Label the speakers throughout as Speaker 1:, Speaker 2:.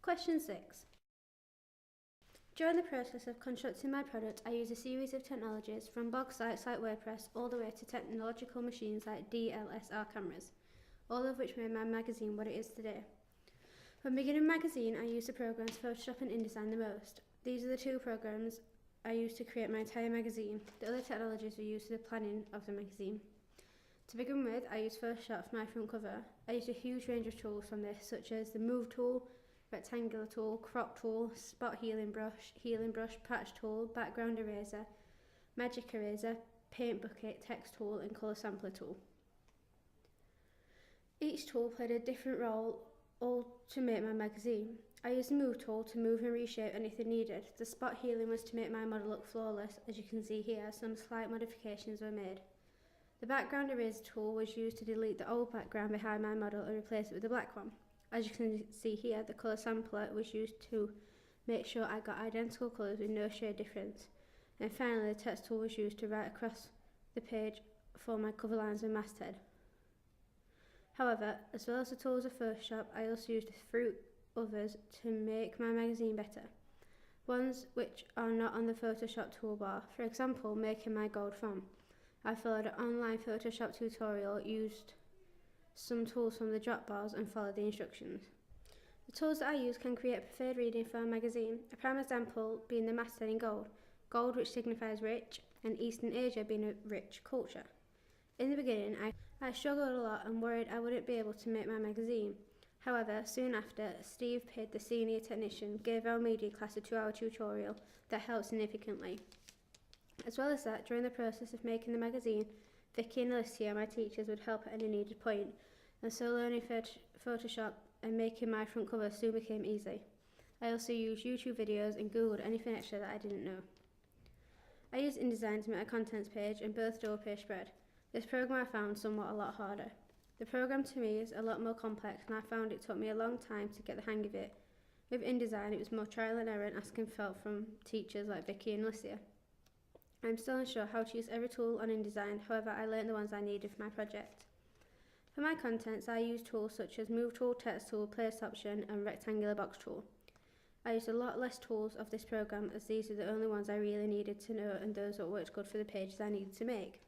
Speaker 1: Question 6. During the process of constructing my product, I use a series of technologies from blog sites like WordPress all the way to technological machines like DSLR cameras, all of which made my magazine what it is today. When beginning magazine, I used the programs Photoshop and InDesign the most. These are the two programs I used to create my entire magazine. The other technologies were used for the planning of the magazine. To begin with, I used Photoshop for my front cover. I used a huge range of tools from this, such as the Move tool, Rectangular tool, Crop tool, Spot healing brush, Patch tool, Background eraser, Magic eraser, Paint bucket, Text tool and Colour sampler tool. Each tool played a different role, all to make my magazine. I used the Move tool to move and reshape anything needed. The Spot healing was to make my model look flawless. As you can see here, some slight modifications were made. The Background eraser tool was used to delete the old background behind my model and replace it with a black one. As you can see here, the colour sampler was used to make sure I got identical colours with no shade difference. And finally, the Text tool was used to write across the page for my cover lines and masthead. However, as well as the tools of Photoshop, I also used a few others to make my magazine better. Ones which are not on the Photoshop toolbar, for example, making my gold font. I followed an online Photoshop tutorial, used some tools from the drop bars and followed the instructions. The tools that I use can create preferred reading for a magazine, a prime example being the masthead in gold, gold which signifies rich, and Eastern Asia being a rich culture. In the beginning, I struggled a lot and worried I wouldn't be able to make my magazine. However, soon after, Steve Pidd, the senior technician, gave our media class a 2-hour tutorial that helped significantly. As well as that, during the process of making the magazine, Vicky and Alicia, my teachers, would help at any needed point, and so learning Photoshop and making my front cover soon became easy. I also used YouTube videos and Googled anything extra that I didn't know. I used InDesign to make a contents page and both double page spread. This program I found somewhat a lot harder. The program to me is a lot more complex and I found it took me a long time to get the hang of it. With InDesign it was more trial and error and asking for help from teachers like Vicky and Alicia. I'm still unsure how to use every tool on InDesign, however I learned the ones I needed for my project. For my contents I use tools such as Move tool, Text tool, Place option and Rectangular box tool. I used a lot less tools of this program as these are the only ones I really needed to know and those that worked good for the pages I needed to make.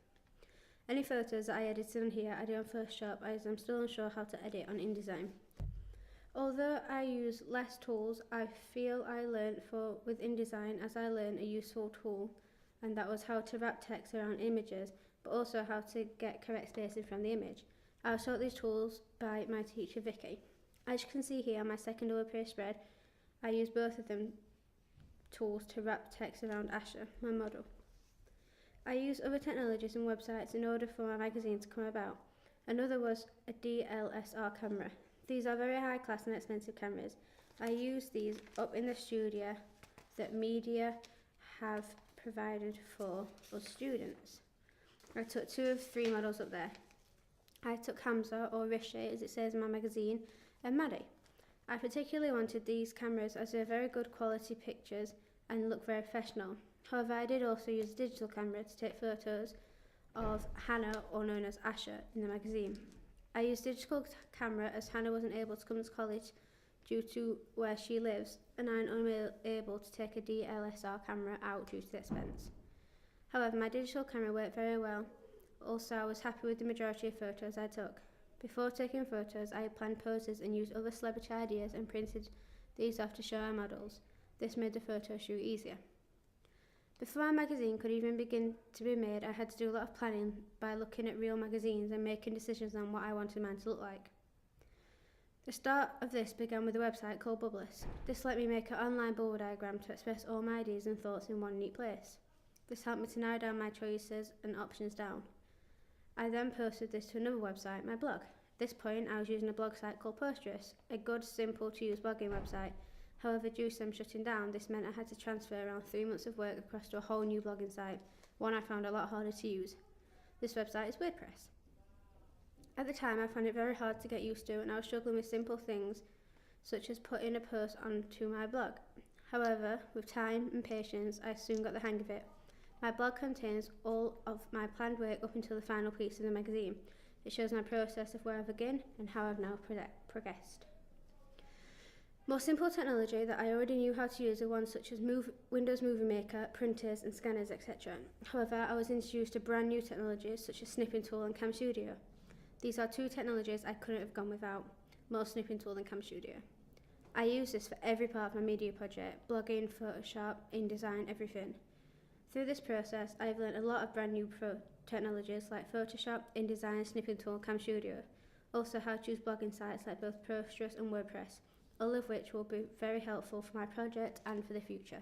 Speaker 1: Any photos that I edited on here I did on Photoshop as I'm still unsure how to edit on InDesign. Although I use less tools, I feel I learned with InDesign as I learned a useful tool, and that was how to wrap text around images, but also how to get correct spacing from the image. I was taught these tools by my teacher Vicky. As you can see here on my second double page spread, I used both of them tools to wrap text around Asha, my model. I used other technologies and websites in order for my magazine to come about. Another was a DSLR camera. These are very high class and expensive cameras. I used these up in the studio that media have provided for us students. I took 2 of 3 models up there. I took Hamza, or Rishi as it says in my magazine, and Maddie. I particularly wanted these cameras as they're very good quality pictures and look very professional. However, I did also use a digital camera to take photos of Hannah, or known as Asha, in the magazine. I used digital camera as Hannah wasn't able to come to college due to where she lives, and I'm unable to take a DSLR camera out due to the expense. However, my digital camera worked very well. Also, I was happy with the majority of photos I took. Before taking photos, I planned poses and used other celebrity ideas and printed these off to show our models. This made the photo shoot easier. Before my magazine could even begin to be made, I had to do a lot of planning by looking at real magazines and making decisions on what I wanted mine to look like. The start of this began with a website called Bubblist. This let me make an online bubble diagram to express all my ideas and thoughts in one neat place. This helped me to narrow down my choices and options down. I then posted this to another website, my blog. At this point, I was using a blog site called Posterous, a good, simple to use blogging website. However, due to them shutting down, this meant I had to transfer around 3 months of work across to a whole new blogging site, one I found a lot harder to use. This website is WordPress. At the time, I found it very hard to get used to, and I was struggling with simple things, such as putting a post onto my blog. However, with time and patience, I soon got the hang of it. My blog contains all of my planned work up until the final piece of the magazine. It shows my process of where I begin and how I've now progressed. More simple technology that I already knew how to use are ones such as Windows Movie Maker, printers and scanners, etc. However, I was introduced to brand new technologies such as Snipping Tool and Cam Studio. These are two technologies I couldn't have gone without, more Snipping Tool than Cam Studio. I use this for every part of my media project, blogging, Photoshop, InDesign, everything. Through this process, I've learned a lot of brand new technologies like Photoshop, InDesign, Snipping Tool, Cam Studio. Also how to use blogging sites like both Postgres and WordPress, all of which will be very helpful for my project and for the future.